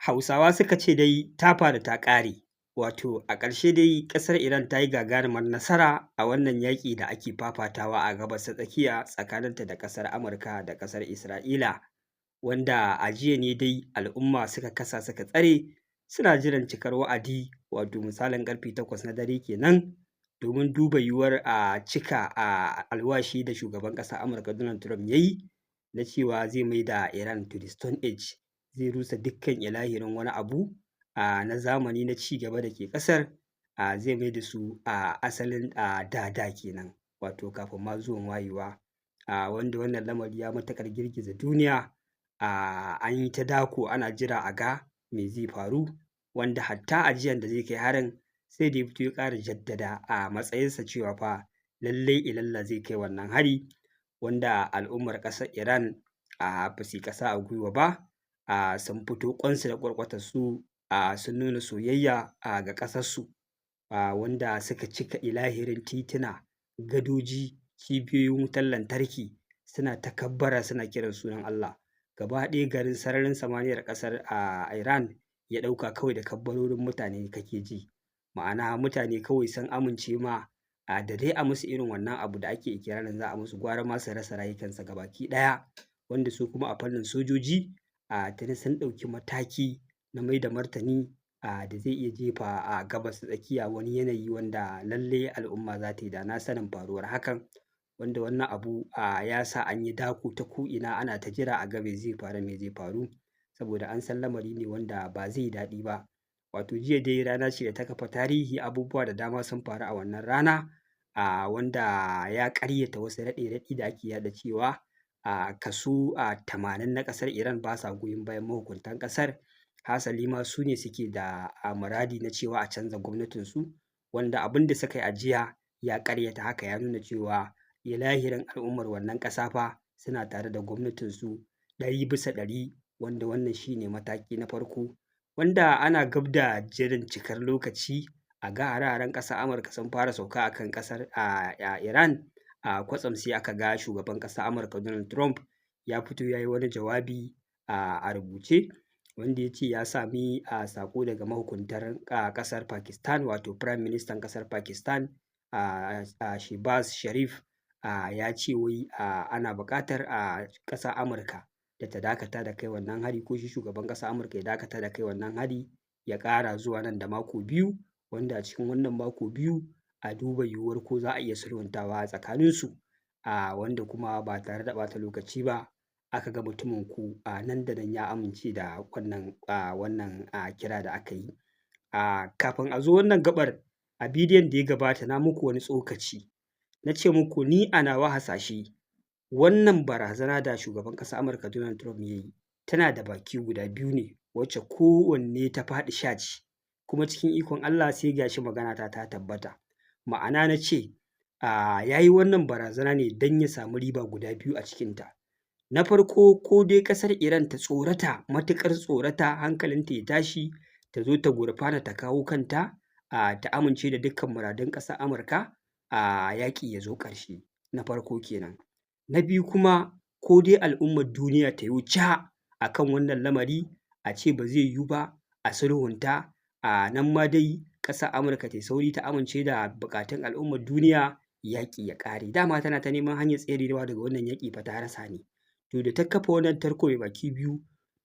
Hausawa suka ce dai ta faru ta ƙare, wato a ƙarshe dai ƙasar Iran ta yi gagarumar nasara a wannan yaƙi da ake fafatawa a Gabas ta Tsakiya tsakaninta da ƙasar Amurka da ƙasar Isra'ila, wanda a jiya ne dai al'umma suka kasa suka tsare suna jiran cikar wa'adi, wato misalin ƙarfe 8 na dare kenan, domin duba yiwuwar cika alwashi da shugaban ƙasar Amurka Donald Trump ya yi na cewa zai maida Iran to the stone age, zai rusa dukkan ilahirin wani abu na zamani na ci gaba da ke ƙasar, zai maida su asalin da kenan, wato kafin ma zuwan wayewa, wanda wannan lamari ya matuƙar girgiza duniya. An yi ta dako ana jira a ga me zai faru, wanda hatta a jiyan da zai kai harin sai da ya fito ya ƙara jaddada a matsayinsa cewa fa lallai ilalla zai kai wannan hari, wanda al'ummar ƙasar Iran ba su yi ƙasa a gwiwa ba, sun fito ƙwansu da ƙwarƙwatarsu sun nuna soyayya ga ƙasarsu, wanda suka cika ilahirin tituna, gadoji, cibiyoyin wutar lantarki, suna ta kabbara suna kiran sunan Allah. Gaba ɗaya garin sararin samaniyar ƙasar Iran ya ɗauka kawai da kabbarorin mutane kake ji, ma'ana mutane kawai sun amince ma da dai a musu irin wannan abu da ake ikirarin za a musu, gwara ma su rasa rayukansu gabaki ɗaya, wanda su kuma a fannin sojoji tuni sun ɗauki mataki na mai da martani da zai iya jefa Gabas ta Tsakiya wani yanayi wanda lallai al'umma za ta yi da na sanin faruwar hakan, wanda wannan abu ya sa an yi dako ta ko'ina ana ta jira a ga me zai faru, saboda an san lamari ne wanda ba zai yi daɗi ba. Wato jiya dai rana ce da ta kafa tarihi, abubuwa da dama sun faru a wannan rana, wanda ya ƙaryata wasu raɗe-raɗi da ake yaɗa cewa kaso 80 na ƙasar Iran ba sa goyon bayan mahukuntan ƙasar, hasali ma su ne suke da muradi na cewa a canza gwamnatinsu, wanda abin da suka yi a jiya ya ƙaryata haka, ya nuna cewa ilahirin al'ummar wannan ƙasa fa suna tare da gwamnatinsu 100%, wanda wannan shi ne mataki na farko, wanda ana gab da jiran cikar lokaci a ga hare-haren ƙasar Amurka sun fara sauka a kan ƙasar Iran, kwatsam sai aka ga shugaban ƙasar Amurka Donald Trump ya fito ya yi wani jawabi a rubuce, wanda ya ce ya sami saƙo daga mahukuntan ƙasar Pakistan, wato Firayim Ministan ƙasar Pakistan Shehbaz Sharif, ya ce wai ana buƙatar ƙasar Amurka da ta dakata da kai wannan hari, ko shi shugaban ƙasar Amurka ya dakata da kai wannan hari, ya ƙara zuwa nan da mako 2, wanda a cikin wannan mako 2 a duba yiwuwar ko za a iya sulhuntawa a tsakaninsu, wanda kuma ba tare da ɓata lokaci ba aka ga mutuminku nan da nan ya amince da wannan kira da aka yi. Kafin a zo wannan gaɓar, a bidiyon da ya gabata na muku wani tsokaci, na ce muku ni a nawa hasashe wannan barazana da shugaban ƙasar Amurka Donald Trump ya yi tana da baki guda biyu ne, wacce kowanne ta faɗi sha ce, kuma cikin ikon Allah sai ga shi maganata ta tabbata. Ma'ana na ce ya yi wannan barazana ne don ya samu riba guda biyu a cikinta. Na farko, ko dai ƙasar Iran ta tsorata matuƙar tsorata, hankalinta ya tashi, ta zo ta gurfana ta kawo kanta, ta amince da dukkan muradun ƙasar Amurka, yaƙi ya zo ƙarshe, na farko kenan. Na biyu kuma, ko dai al'ummar duniya ta yo ca a kan wannan lamari, a ce ba zai yiwu ba, a sulhunta, nan ma dai ƙasar Amurka ta yi sauri ta amince da buƙatun al'ummar duniya, yaƙi ya ƙare. Dama tana ta neman hanyar tserewa daga wannan yaƙi fa ta rasa ne. To da ta kafa wannan tarko mai baki biyu,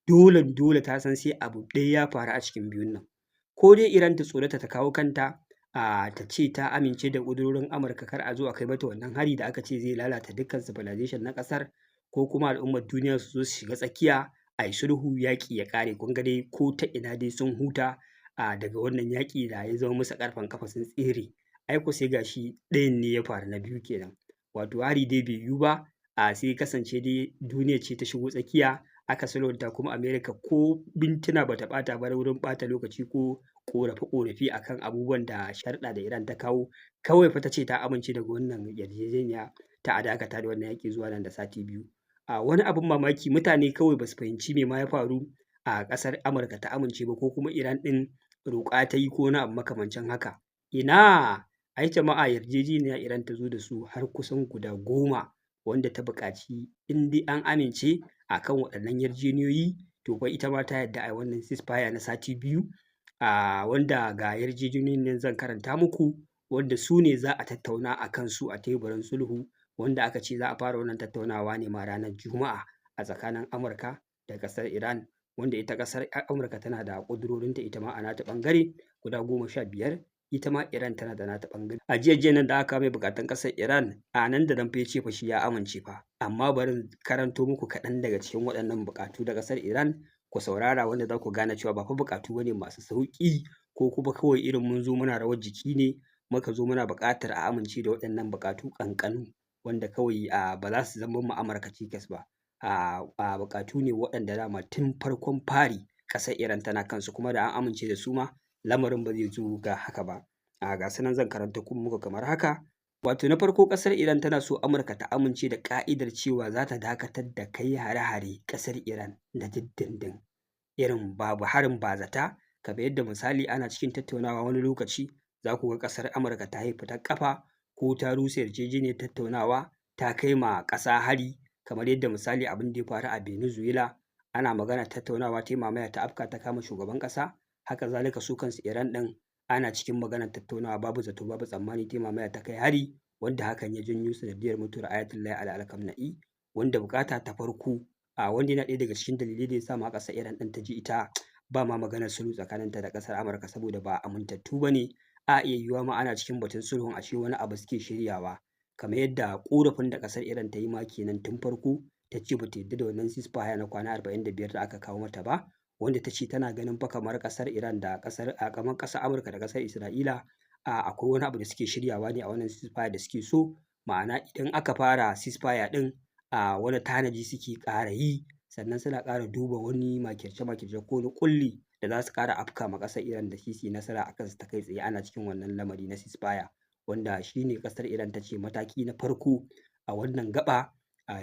dole ta san sai abu ɗaya ya faru a cikin biyun nan. Ko dai Iran ta tsorata ta kawo kanta, ta ce ta amince da ƙudurorin Amurka kar a zo a kai mata wannan hari da aka ce zai lalata dukkan civilization na ƙasar, ko kuma al'ummar duniya su zo su shiga tsakiya a yi sulhu, yaƙi ya ƙare. Kun ga dai ko ta ina dai sun huta daga wannan yaƙi da ya zama musu ƙarfen ƙafa, sun tsere. Ai ko sai ga shi ɗayan ne ya faru na biyu kenan, wato hari dai bai yiwu ba, sai ya kasance dai duniya ce ta shigo tsakiya aka sulhunta, kuma Amerika ko mintuna ba ta ɓata ba wurin ɓata lokaci ko ƙorafe-ƙorafe a kan abubuwan da sharuɗa da Iran ta kawo, kawai fa ta ce ta amince daga wannan yarjejeniya ta a dakata da wannan yaƙi zuwa nan da sati 2. Wani abin mamaki, mutane kawai ba su fahimci me ma ya faru a ƙasar Amurka ta amince ba, ko kuma Iran ɗin roƙa ta yi ko wani abu makamancin haka. Ina, ai jama'a yarjejeniya Iran ta zo da su har kusan guda 10, wanda ta buƙaci in dai an amince a kan waɗannan yarjejeniyoyi to fa ita ma ta yarda a yi wannan ceasefire na sati 2, wanda ga yarjejeniyoyin nan zan karanta muku, wanda su ne za a tattauna a kansu a teburin sulhu, wanda aka ce za a fara wannan tattaunawa ne ma ranar Juma'a a tsakanin Amurka da ƙasar Iran, wanda ita ƙasar Amurka tana da ƙudurorinta ita ma a nata ɓangare guda 15, ita ma Iran tana da nata ɓangare. A jiya nan da aka kawo mai buƙatun ƙasar Iran, a nan da nan fa ya ce fa shi ya amince fa, amma bari in karanto muku kaɗan daga cikin waɗannan buƙatu da ƙasar Iran, ku saurara wanda za ku gane cewa ba fa buƙatu ba ne masu sauƙi, ko kuma kawai irin mun zo muna rawar jiki ne muka zo muna buƙatar a amince da waɗannan buƙatu ƙanƙanu, wanda kawai ba za su zama ma Amurka cikas ba. Buƙatu ne waɗanda dama tun farkon fari ƙasar Iran tana kansu, kuma da an amince da su ma lamarin ba zai zo ga haka ba. Ga su nan zan karanto muku kamar haka. Wato na farko, ƙasar Iran tana so Amurka ta amince da ƙa'idar cewa za ta dakatar da kai hare-hare ƙasar Iran na dindindin, irin babu harin bazata, kamar yadda misali ana cikin tattaunawa wani lokaci za ku ga ƙasar Amurka ta yi fitar ƙafa ko ta rusa yarjejeniyar tattaunawa ta kai ma ƙasa hari, kamar yadda misali abin da ya faru a Venezuela, ana maganar tattaunawa ta yi mamaya ta afka ta kama shugaban ƙasa. Haka zalika su kansu Iran ɗin ana cikin maganar tattaunawa babu zato babu tsammani ta yi mamaya ta kai hari, wanda hakan ya janyo sanadiyyar mutuwar Ayatollah Ali Khamenei, wanda buƙata ta farko, wanda yana ɗaya daga cikin dalilai da ya sa ma ƙasar Iran ɗin ta ji ita ba ma maganar sulhu tsakaninta da ƙasar Amurka, saboda ba amintattu ba ne. A iya yiwuwa ma ana cikin batun sulhun ashe wani abu suke shiryawa, kamar yadda ƙorafin da ƙasar Iran ta yi ma kenan tun farko, ta ce ba ta yarda da wannan ceasefire na kwana 45 da aka kawo mata ba, wanda ta ce tana ganin fa kamar ƙasar Iran da kamar ƙasar Amurka da ƙasar Isra'ila akwai wani abu da suke shiryawa ne a wannan ceasefire da suke so, ma'ana idan aka fara ceasefire ɗin wani tanaji suke ƙara yi, sannan suna ƙara duba wani makirce-makirce ko wani ƙulli da za su ƙara afka ma ƙasar Iran da shi su yi nasara a kansu ta kai tsaye. Ana cikin wannan lamari na ceasefire, wanda shi ne ƙasar Iran ta ce mataki na farko a wannan gaɓa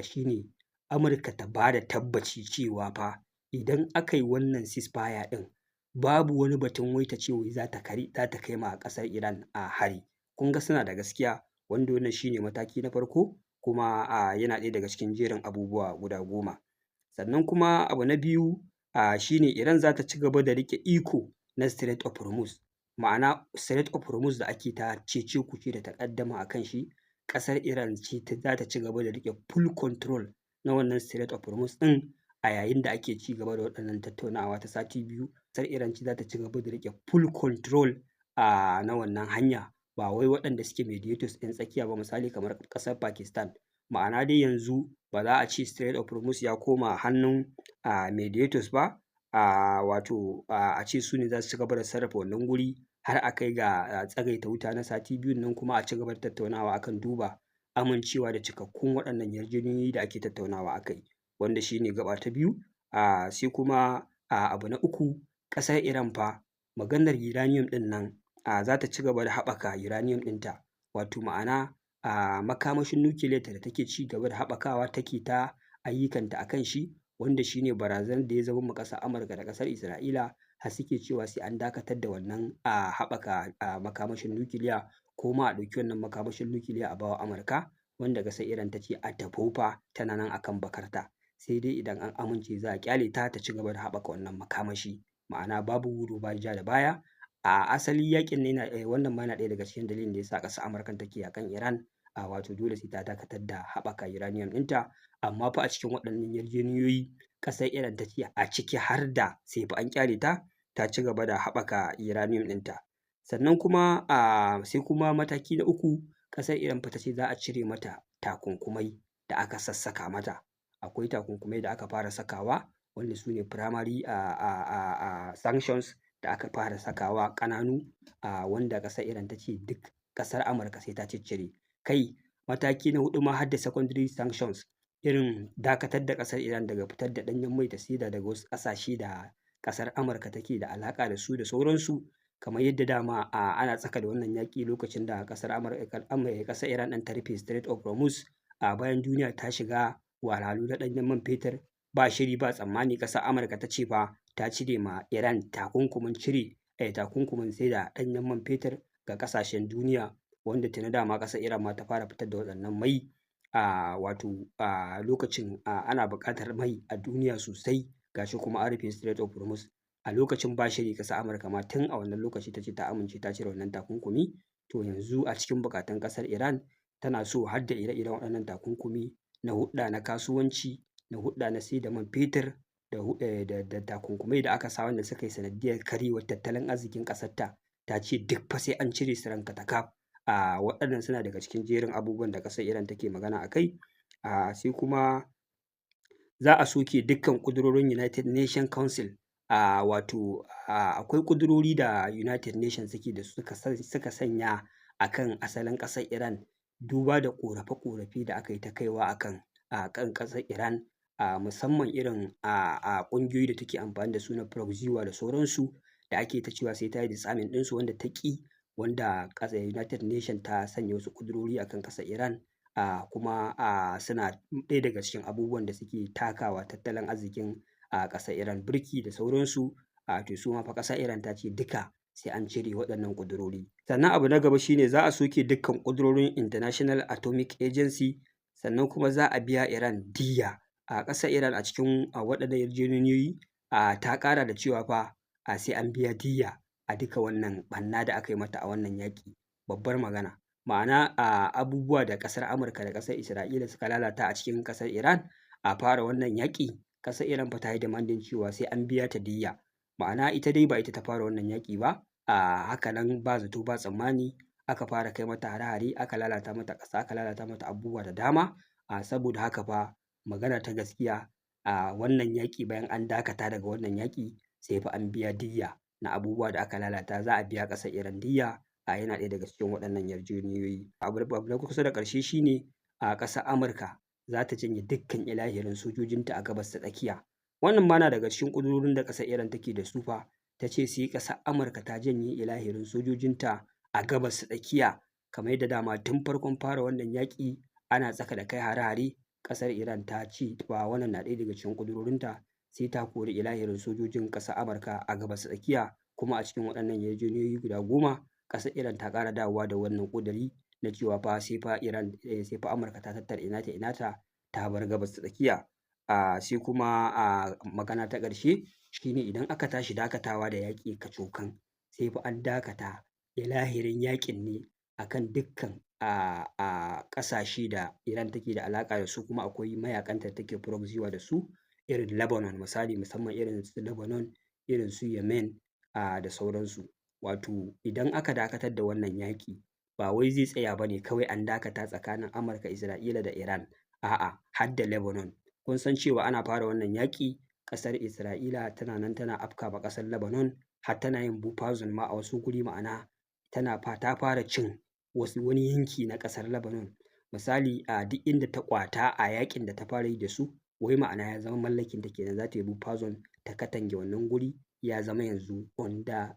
shi ne Amurka ta ba da tabbaci cewa fa idan aka yi wannan ceasefire ɗin babu wani batun wai ta ce wai za ta kai ma ƙasar Iran hari. Kun ga suna da gaskiya, wanda wannan shi ne mataki na farko, kuma yana ɗaya daga cikin jerin abubuwa guda 10. Sannan kuma abu na biyu shi ne Iran za ta ci gaba da riƙe iko na Strait of Hormuz, ma'ana Strait of Hormuz da ake ta cece-kuce da taƙaddama a kan shi, ƙasar Iran ce za ta ci gaba da riƙe full control na wannan Strait of Hormuz ɗin a yayin da ake ci gaba da waɗannan tattaunawa ta sati 2. Ƙasar Iran ce za ta ci gaba da riƙe full control na wannan hanya, ba wai waɗanda suke mediators ɗin tsakiya ba, misali kamar ƙasar Pakistan. Ma'ana dai yanzu ba za a ce Strait of Hormuz ya koma hannun mediators ba, wato a ce su ne za su ci gaba da sarrafa wannan guri har a kai ga tsagaita wuta na sati 2 nan, kuma a ci gaba da tattaunawa akan duba amincewa da cikakkun waɗannan yarjejeniyoyi da ake tattaunawa a kai, wanda shi ne gaɓa ta 2. Sai kuma abu na 3, ƙasar Iran fa maganar uranium ɗin nan za ta ci gaba da haɓaka uranium ɗinta, wato ma'ana makamashin nukiliyarta da take ci gaba da haɓakawa take ta ayyukanta a kan shi, wanda shi ne barazanar da ya zama ma ƙasar Amurka da ƙasar Isra'ila, har suke cewa sai an dakatar da wannan haɓaka makamashin nukiliya, ko ma a ɗauki wannan makamashin nukiliya a bawa Amurka, wanda ƙasar Iran ta ce a tafi fa tana nan akan bakarta, sai dai idan an amince za a ƙyale ta ta ci gaba da haɓaka wannan makamashi, ma'ana babu gudu ba ja da baya. Asali yaƙin ne wannan ma yana ɗaya daga cikin dalilin da ya sa ƙasar Amurka take yaƙan Iran, wato dole sai ta dakatar da haɓaka uranium ɗinta. Amma fa a cikin waɗannan yarjejeniyoyi ƙasar Iran ta ce a ciki har da sai fa an ƙyale ta ta ci gaba da haɓaka uranium ɗinta. Sannan kuma sai kuma mataki na 3, ƙasar Iran fa ta ce za a cire mata takunkumai da aka sassaka mata. Akwai takunkumai da aka fara sakawa, wanda su ne primary sanctions da aka fara sakawa ƙananu, wanda ƙasar Iran ta ce duk ƙasar Amurka sai ta ciccire. Kai mataki na 4 ma har da secondary sanctions, irin dakatar da ƙasar Iran daga fitar da ɗanyen mai ta saida daga wasu ƙasashe da ƙasar Amurka take da alaƙa da su da sauransu, kamar yadda dama ana tsaka da wannan yaƙi lokacin da ƙasar Iran ɗin ta rufe Strait of Hormuz, bayan duniya ta shiga wahalhalu na ɗanyen man fetur, ba shiri ba tsammani ƙasar Amurka ta ce fa ta cire ma Iran takunkumin saida ɗanyen man fetur ga ƙasashen duniya, wanda tuni dama ƙasar Iran ma ta fara fitar da waɗannan mai, wato lokacin ana buƙatar mai a duniya sosai gashi kuma an rufe Strait of Hormuz. A lokacin ba shiri ƙasar Amurka ma tun a wannan lokaci ta ce ta amince ta cire wannan takunkumi. To yanzu a cikin buƙatun ƙasar Iran tana so har da ire-iren waɗannan takunkumi na hulɗa na kasuwanci, na hulɗa na sai da man fetur, da takunkumai da aka sa wanda suka yi sanadiyyar karyewar tattalin arzikin ƙasarta. Ta ce duk fa sai an cire su rankatakaf. Waɗannan suna daga cikin jerin abubuwan da ƙasar Iran take magana a kai. Sai kuma za a soke dukkan ƙudurorin United Nation Council. Wato akwai ƙudurori da United Nations suke da suka sanya a kan asalin ƙasar Iran, duba da ƙorafe-ƙorafe da aka yi ta kaiwa a kan ƙasar Iran, musamman irin ƙungiyoyi da take amfani da su na proxy war da sauransu, da ake ta cewa sai ta yi disarming ɗinsu, wanda ta ƙi, wanda ƙasar United Nations ta sanya wasu ƙudurori a kan ƙasar Iran. Kuma suna ɗaya daga cikin abubuwan da suke takawa tattalin arzikin ƙasar Iran birki da sauransu. To su ma fa ƙasar Iran ta ce duka sai an cire waɗannan ƙudurori. Sannan abu na gaba shine za a soke dukkan ƙudurorin International Atomic Agency, sannan kuma za a biya Iran diyya. Ƙasar Iran a cikin waɗannan yarjejeniyoyi ta ƙara da cewa fa sai an biya diyya a duka wannan ɓanna da aka yi mata a wannan yaƙi. Babbar magana. Ma'ana abubuwa da ƙasar Amurka da ƙasar Isra'ila suka lalata a cikin ƙasar Iran a fara wannan yaƙi, ƙasar Iran fa ta yi demanding cewa sai an biya ta diyya. Ma'ana ita dai ba ita ta fara wannan yaƙi ba. Haka nan ba zato ba tsammani aka fara kai mata hare-hare, aka lalata mata ƙasa, aka lalata mata abubuwa da dama. Saboda haka fa magana ta gaskiya, wannan yaƙi bayan an dakata daga wannan yaƙi sai fa an biya diyya na abubuwa da aka lalata. Za a biya ƙasar Iran diyya. Yana ɗaya daga cikin waɗannan yarjejeniyoyi. Abu na kusa da ƙarshe shine ƙasar Amurka za ta janye dukkan ilahirin sojojinta a gabas ta tsakiya. Wannan ma na daga cikin ƙudurorin da ƙasar Iran take da su fa. Ta ce sai ƙasar Amurka ta janye ilahirin sojojinta a gabas ta tsakiya, kamar yadda dama tun farkon fara wannan yaƙi ana tsaka da kai hare-hare. Ƙasar Iran ta ce ba wannan na ɗaya daga cikin ƙudurorinta, sai ta kori ilahirin sojojin ƙasar Amurka a gabas ta tsakiya. Kuma a cikin waɗannan yarjejeniyoyi guda 10, ƙasar Iran ta ƙara dawowa da wannan ƙuduri na cewa fa sai fa Amurka ta tattara inata ta bar gabas ta tsakiya. Sai kuma magana ta ƙarshe shine idan aka tashi dakatawa da yaƙi kacokan, sai fa an dakata ilahirin yaƙin ne akan dukkan ƙasashe da Iran take da alaƙa da su, kuma akwai mayaƙanta da take proxy war da su, irin Lebanon misali, musamman irin su Lebanon, irin su Yemen da sauransu. Wato idan aka dakatar da wannan yaƙi, ba wai zai tsaya ba ne kawai an dakata tsakanin Amurka, Isra'ila da Iran, a'a har da Lebanon. Kun san cewa ana fara wannan yaƙi, ƙasar Isra'ila tana nan tana afka ma ƙasar Lebanon, har tana yin buffer zone ma a wasu guri, ma'ana ta fara cin wani yanki na ƙasar Lebanon. Misali duk inda ta ƙwata a yaƙin da ta fara yi da su, wai ma'ana ya zama mallakin ta kenan, za ta yi buffer zone ta katange wannan guri, ya zama yanzu under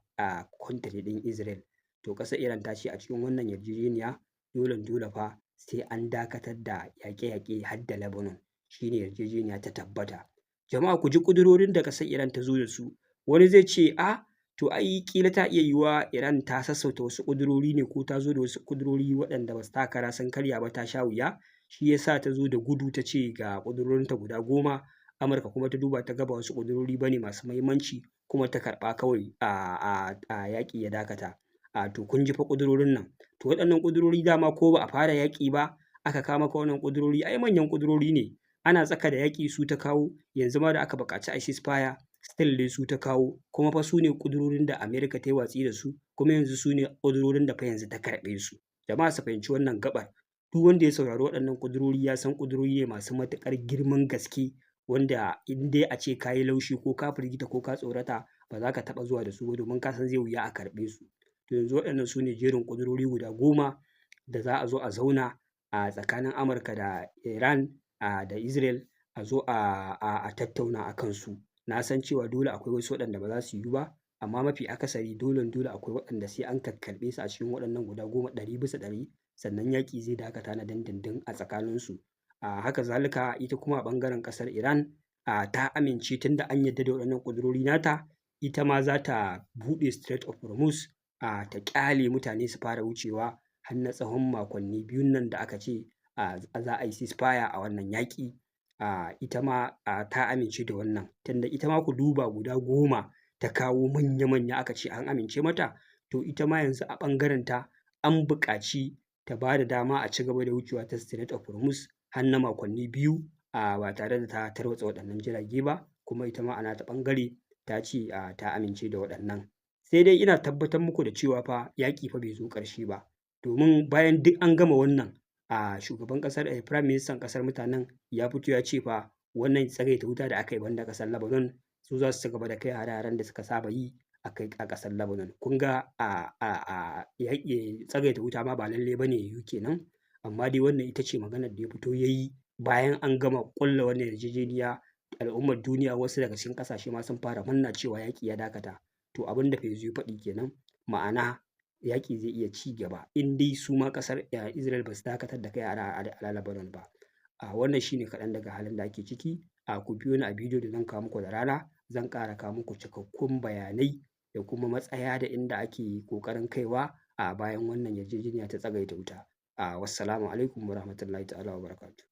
country ɗin Israel. To ƙasar Iran ta ce a cikin wannan yarjejeniya dole fa sai an dakatar da yaƙe-yaƙe har da Lebanon. Shine yarjejeniya ta tabbata. Jama'a ku ji ƙudurorin da ƙasar Iran ta zo da su. Wani zai ce to ai ƙila ta iya yiwuwa Iran ta sassauta wasu ƙudurori ne, ko ta zo da wasu ƙudurori waɗanda ba su taka kara sun karya ba, ta sha wuya, shi ya sa ta zo da gudu ta ce ga ƙudurorinta guda 10. Amurka kuma ta duba ta ga ba wasu ƙudurori ba ne masu muhimmanci, kuma ta karɓa kawai yaƙi ya dakata. To kun ji fa ƙudurorin nan. To waɗannan ƙudurori dama ko ba a fara yaƙi ba aka kawo maka wannan ƙudurori, ai manyan ƙudurori ne. Ana tsaka da yaƙi su ta kawo, yanzu ma da aka buƙaci a ceasefire still dai su ta kawo, kuma fa su ne ƙudurorin da Amerika ta yi watsi da su, kuma yanzu su ne ƙudurorin da fa yanzu ta karɓe su. Jama'a su fahimci wannan gaɓar. Duk wanda ya saurari waɗannan ƙudurori ya san ƙudurori ne masu matuƙar girman gaske, wanda in dai a ce ka yi laushi ko ka firgita ko ka tsorata, ba za ka taɓa zuwa da su ba, domin ka san zai wuya a karɓe su. To yanzu waɗannan su ne jerin ƙudurori guda 10 da za a zo a zauna a tsakanin Amurka da Iran da Israel, a zo a tattauna a kansu. Na san cewa dole akwai wasu waɗanda ba za su yiwu ba, amma mafi akasari dole akwai waɗanda sai an kakkarɓe su a cikin waɗannan guda 10 100%, sannan yaƙi zai dakata na dindindin a tsakaninsu. Haka zalika ita kuma a ɓangaren ƙasar Iran ta amince, tunda an yarda da waɗannan ƙudurori nata, ita ma za ta buɗe Strait of Hormuz, ta ƙyale mutane su fara wucewa har na tsawon makonni 2 nan da aka ce za a yi ceasefire a wannan yaƙi. ita ma ta amince da wannan, tunda ita ma ku duba guda 10 ta kawo manya-manya aka ce an amince mata, to ita ma yanzu a ɓangarenta an buƙaci ta ba da dama a ci gaba da wucewa ta Strait of Hormuz har na makonni 2 ba tare da ta tarwatsa waɗannan jirage ba, kuma ita ma a nata ɓangare ta ce ta amince da waɗannan. Sai dai ina tabbatar muku da cewa fa yaƙi fa bai zo ƙarshe ba, domin bayan duk an gama wannan shugaban ƙasar Firayim Ministan ƙasar mutanen ya fito ya ce fa wannan tsagaita wuta da aka yi banda ƙasar Lebanon su za su ci gaba da kai hare-haren da suka saba yi a ƙasar Lebanon. Kun ga tsagaita wuta ma ba lallai ba ne ya yiwu kenan, amma dai wannan ita ce maganar da ya fito ya yi bayan an gama ƙulla wannan yarjejeniya. Al'ummar duniya wasu daga cikin ƙasashe ma sun fara murna cewa yaƙi ya dakata. To abin da Faizu ya faɗi kenan, ma'ana yaƙi zai iya ci gaba in dai su ma ƙasar Israel ba su dakatar da kai hare-hare a Lebanon ba. Wannan shi ne kaɗan daga halin da ake ciki. Ku biyo ni a bidiyo da zan kawo muku da rana, zan ƙara kawo muku cikakkun bayanai da kuma matsaya da inda ake ƙoƙarin kaiwa bayan wannan yarjejeniya ta tsagaita wuta. Wassalamu alaikum warahmatullahi ta'ala wabarakatuh.